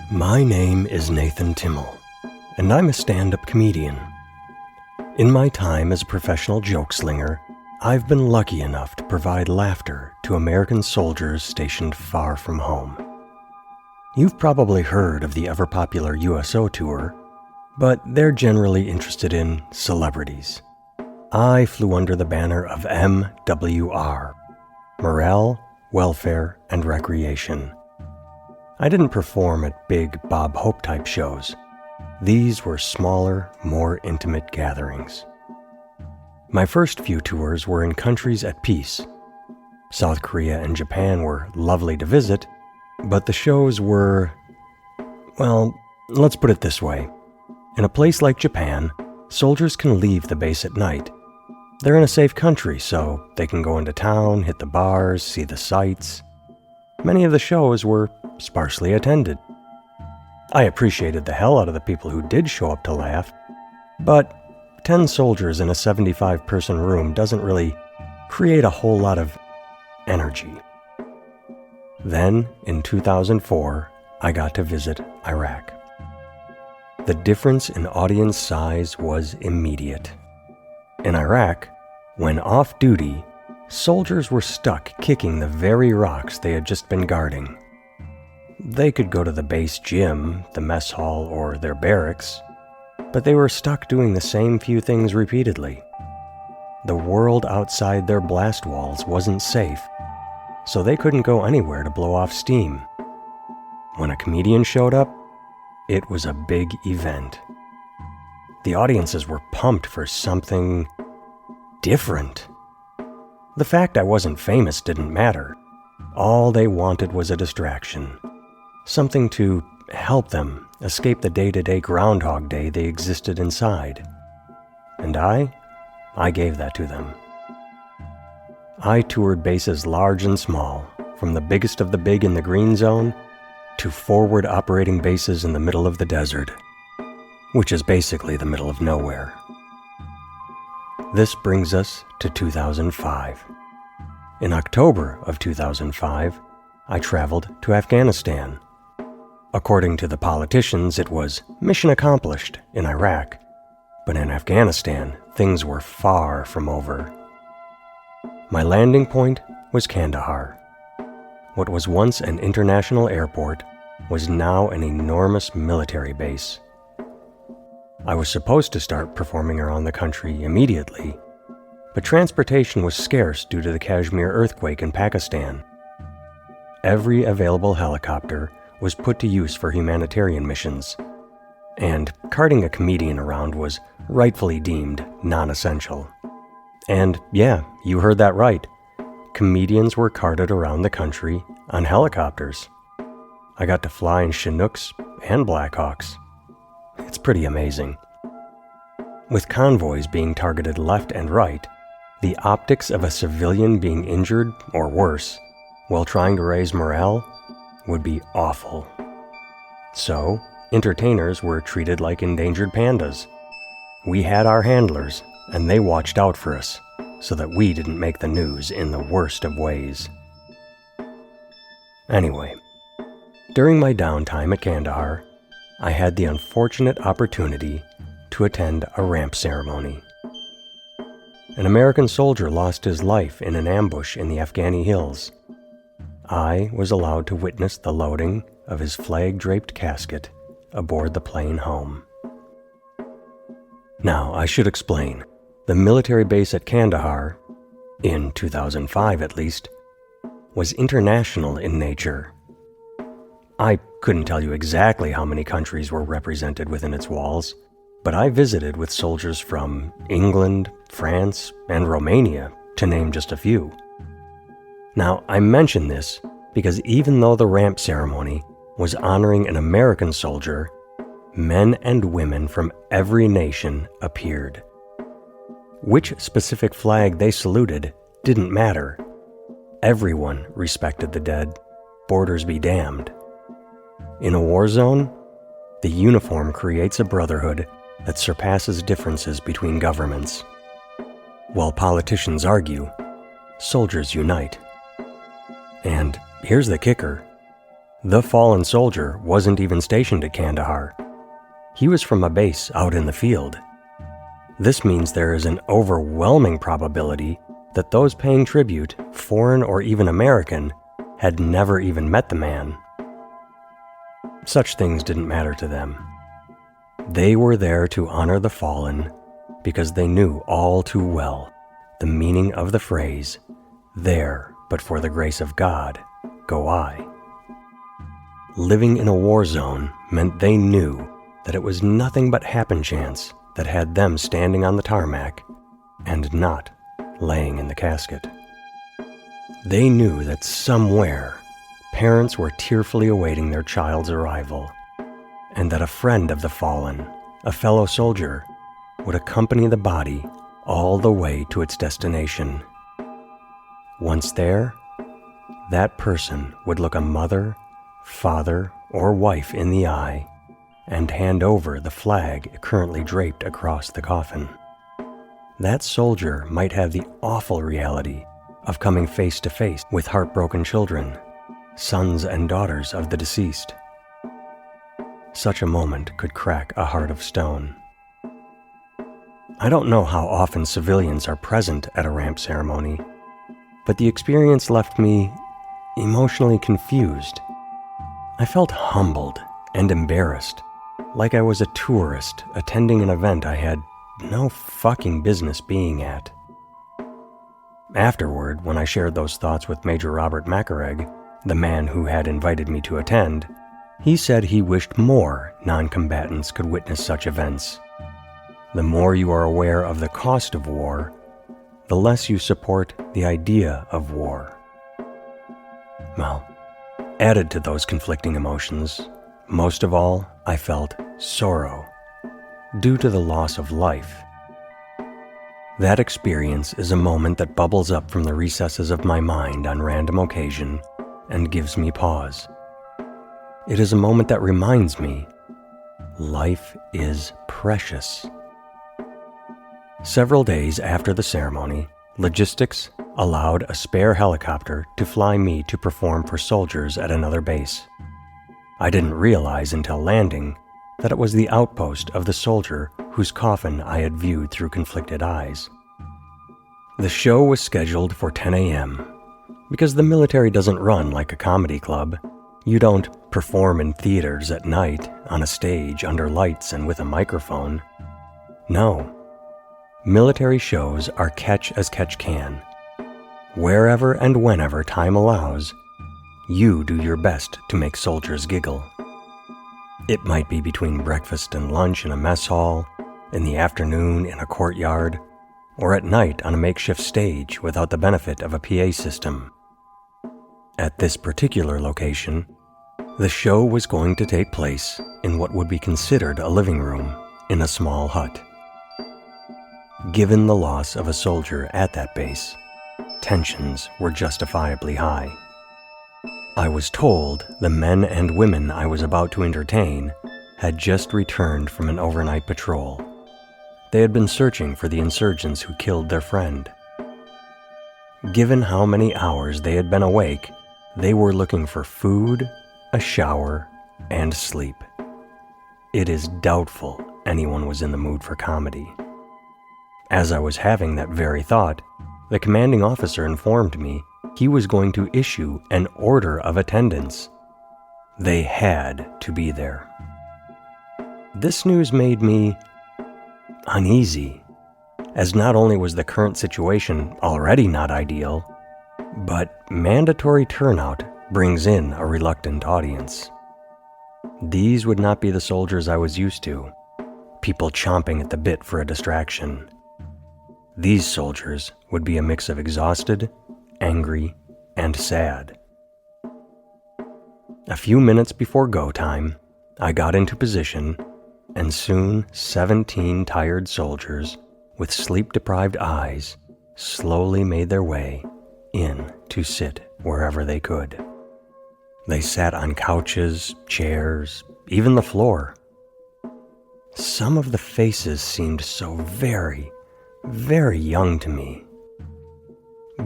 My name is Nathan Timmel, and I'm a stand-up comedian. In my time as a professional joke slinger, I've been lucky enough to provide laughter to American soldiers stationed far from home. You've probably heard of the ever-popular USO tour, but they're generally interested in celebrities. I flew under the banner of MWR, Morale, Welfare, and Recreation. I didn't perform at big Bob Hope-type shows. These were smaller, more intimate gatherings. My first few tours were in countries at peace. South Korea and Japan were lovely to visit, but the shows were, well, let's put it this way. In a place like Japan, soldiers can leave the base at night. They're in a safe country, so they can go into town, hit the bars, see the sights. Many of the shows were sparsely attended. I appreciated the hell out of the people who did show up to laugh, but 10 soldiers in a 75-person room doesn't really create a whole lot of energy. Then, in 2004, I got to visit Iraq. The difference in audience size was immediate. In Iraq, when off duty, soldiers were stuck kicking the very rocks they had just been guarding. They could go to the base gym, the mess hall, or their barracks, but they were stuck doing the same few things repeatedly. The world outside their blast walls wasn't safe, so they couldn't go anywhere to blow off steam. When a comedian showed up, it was a big event. The audiences were pumped for something different. The fact I wasn't famous didn't matter. All they wanted was a distraction. Something to help them escape the day-to-day Groundhog Day they existed inside. And I gave that to them. I toured bases large and small, from the biggest of the big in the green zone to forward operating bases in the middle of the desert, which is basically the middle of nowhere. This brings us to 2005. In October of 2005, I traveled to Afghanistan. According to the politicians, it was mission accomplished in Iraq, but in Afghanistan, things were far from over. My landing point was Kandahar. What was once an international airport was now an enormous military base. I was supposed to start performing around the country immediately, but transportation was scarce due to the Kashmir earthquake in Pakistan. Every available helicopter was put to use for humanitarian missions, and carting a comedian around was rightfully deemed non-essential. And yeah, you heard that right. Comedians were carted around the country on helicopters. I got to fly in Chinooks and Blackhawks. It's pretty amazing. With convoys being targeted left and right, the optics of a civilian being injured or worse while trying to raise morale would be awful. So, entertainers were treated like endangered pandas. We had our handlers, and they watched out for us so that we didn't make the news in the worst of ways. Anyway, during my downtime at Kandahar, I had the unfortunate opportunity to attend a ramp ceremony. An American soldier lost his life in an ambush in the Afghani hills. I was allowed to witness the loading of his flag-draped casket aboard the plane home. Now, I should explain. The military base at Kandahar, in 2005 at least, was international in nature. I couldn't tell you exactly how many countries were represented within its walls, but I visited with soldiers from England, France, and Romania, to name just a few. Now, I mention this because even though the ramp ceremony was honoring an American soldier, men and women from every nation appeared. Which specific flag they saluted didn't matter. Everyone respected the dead, borders be damned. In a war zone, the uniform creates a brotherhood that surpasses differences between governments. While politicians argue, soldiers unite. And here's the kicker. The fallen soldier wasn't even stationed at Kandahar. He was from a base out in the field. This means there is an overwhelming probability that those paying tribute, foreign or even American, had never even met the man. Such things didn't matter to them. They were there to honor the fallen because they knew all too well the meaning of the phrase, "There, but for the grace of God, go I." Living in a war zone meant they knew that it was nothing but happen chance that had them standing on the tarmac and not laying in the casket. They knew that somewhere parents were tearfully awaiting their child's arrival, and that a friend of the fallen, a fellow soldier, would accompany the body all the way to its destination. Once there, that person would look a mother, father, or wife in the eye and hand over the flag currently draped across the coffin. That soldier might have the awful reality of coming face to face with heartbroken children, sons and daughters of the deceased. Such a moment could crack a heart of stone. I don't know how often civilians are present at a ramp ceremony, but the experience left me emotionally confused. I felt humbled and embarrassed, like I was a tourist attending an event I had no fucking business being at. Afterward, when I shared those thoughts with Major Robert Macareg, the man who had invited me to attend, he said he wished more non-combatants could witness such events. The more you are aware of the cost of war, the less you support the idea of war. Well, added to those conflicting emotions, most of all, I felt sorrow due to the loss of life. That experience is a moment that bubbles up from the recesses of my mind on random occasion and gives me pause. It is a moment that reminds me, life is precious. Several days after the ceremony, logistics allowed a spare helicopter to fly me to perform for soldiers at another base. I didn't realize until landing that it was the outpost of the soldier whose coffin I had viewed through conflicted eyes. The show was scheduled for 10 a.m. Because the military doesn't run like a comedy club. You don't perform in theaters at night on a stage under lights and with a microphone. No. Military shows are catch as catch can. Wherever and whenever time allows, you do your best to make soldiers giggle. It might be between breakfast and lunch in a mess hall, in the afternoon in a courtyard, or at night on a makeshift stage without the benefit of a PA system. At this particular location, the show was going to take place in what would be considered a living room in a small hut. Given the loss of a soldier at that base, tensions were justifiably high. I was told the men and women I was about to entertain had just returned from an overnight patrol. They had been searching for the insurgents who killed their friend. Given how many hours they had been awake, they were looking for food, a shower, and sleep. It is doubtful anyone was in the mood for comedy. As I was having that very thought, the commanding officer informed me he was going to issue an order of attendance. They had to be there. This news made me uneasy, as not only was the current situation already not ideal, but mandatory turnout brings in a reluctant audience. These would not be the soldiers I was used to, people chomping at the bit for a distraction. These soldiers would be a mix of exhausted, angry, and sad. A few minutes before go time, I got into position, and soon 17 tired soldiers with sleep-deprived eyes slowly made their way in to sit wherever they could. They sat on couches, chairs, even the floor. Some of the faces seemed so very, very young to me.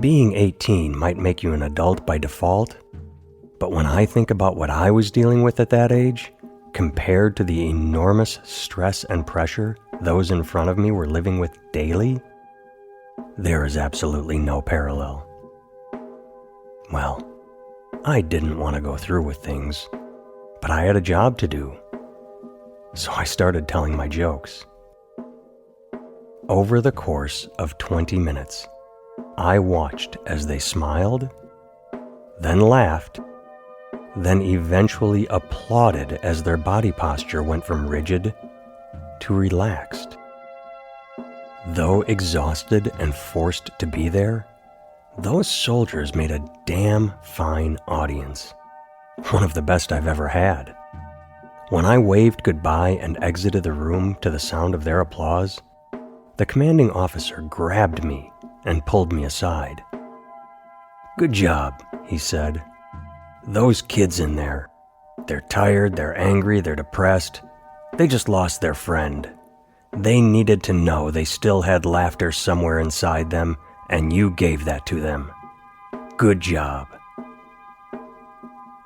Being 18 might make you an adult by default, But when I think about what I was dealing with at that age, compared to the enormous stress and pressure those in front of me were living with daily, there is absolutely no parallel. Well, I didn't want to go through with things, but I had a job to do. So I started telling my jokes. Over the course of 20 minutes, I watched as they smiled, then laughed, then eventually applauded as their body posture went from rigid to relaxed. Though exhausted and forced to be there, those soldiers made a damn fine audience. One of the best I've ever had. When I waved goodbye and exited the room to the sound of their applause, the commanding officer grabbed me and pulled me aside. "Good job," he said. "Those kids in there, they're tired, they're angry, they're depressed. They just lost their friend. They needed to know they still had laughter somewhere inside them, and you gave that to them. Good job."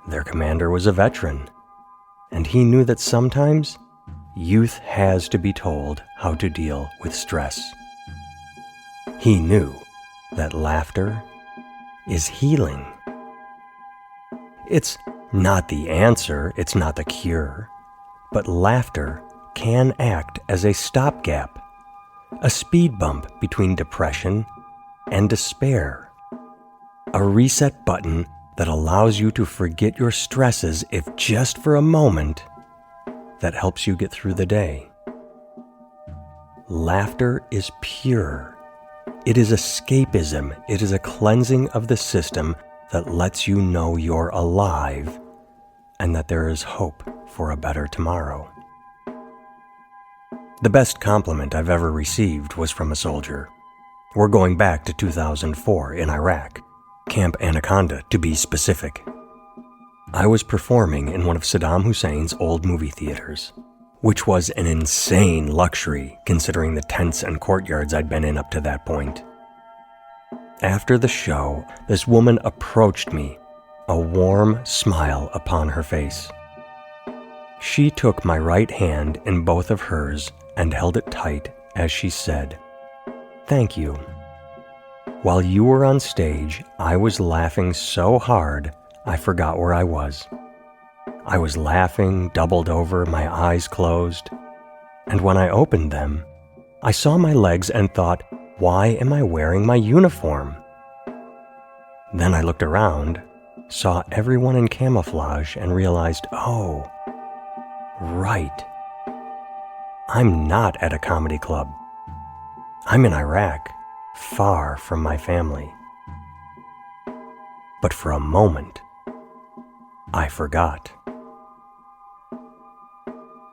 Their commander was a veteran, and he knew that sometimes youth has to be told how to deal with stress. He knew that laughter is healing. It's not the answer, it's not the cure, but laughter can act as a stopgap, a speed bump between depression and despair, a reset button that allows you to forget your stresses, if just for a moment, that helps you get through the day. Laughter is pure. It is escapism. It is a cleansing of the system that lets you know you're alive and that there is hope for a better tomorrow. The best compliment I've ever received was from a soldier. We're going back to 2004 in Iraq, Camp Anaconda to be specific. I was performing in one of Saddam Hussein's old movie theaters, which was an insane luxury considering the tents and courtyards I'd been in up to that point. After the show, this woman approached me, a warm smile upon her face. She took my right hand in both of hers and held it tight as she said, "Thank you. While you were on stage, I was laughing so hard I forgot where I was. I was laughing, doubled over, my eyes closed, and when I opened them, I saw my legs and thought, why am I wearing my uniform? Then I looked around, saw everyone in camouflage, and realized, oh, right. I'm not at a comedy club. I'm in Iraq, far from my family." But for a moment, I forgot.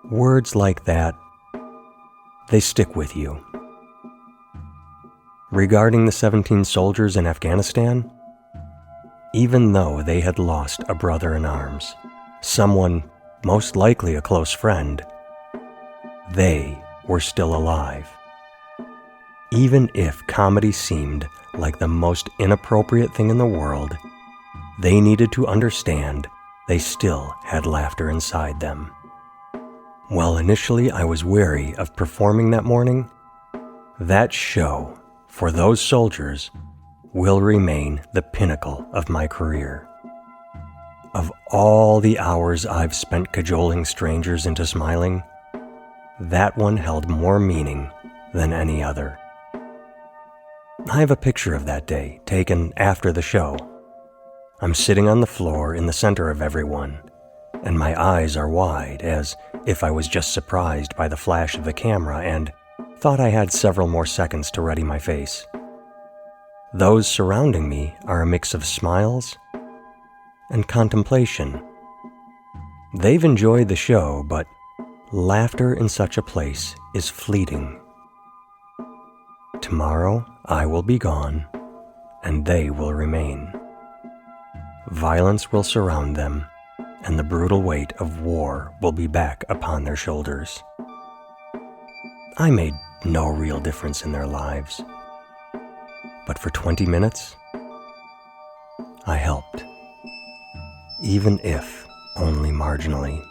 Words like that, they stick with you. Regarding the 17 soldiers in Afghanistan, even though they had lost a brother in arms, someone, most likely a close friend, they were still alive. Even if comedy seemed like the most inappropriate thing in the world, they needed to understand they still had laughter inside them. While initially I was wary of performing that morning, that show, for those soldiers, will remain the pinnacle of my career. Of all the hours I've spent cajoling strangers into smiling, that one held more meaning than any other. I have a picture of that day, taken after the show. I'm sitting on the floor in the center of everyone, and my eyes are wide as if I was just surprised by the flash of the camera and thought I had several more seconds to ready my face. Those surrounding me are a mix of smiles and contemplation. They've enjoyed the show, but laughter in such a place is fleeting. Tomorrow I will be gone, and they will remain. Violence will surround them, and the brutal weight of war will be back upon their shoulders. I made no real difference in their lives, but for 20 minutes, I helped. even if only marginally.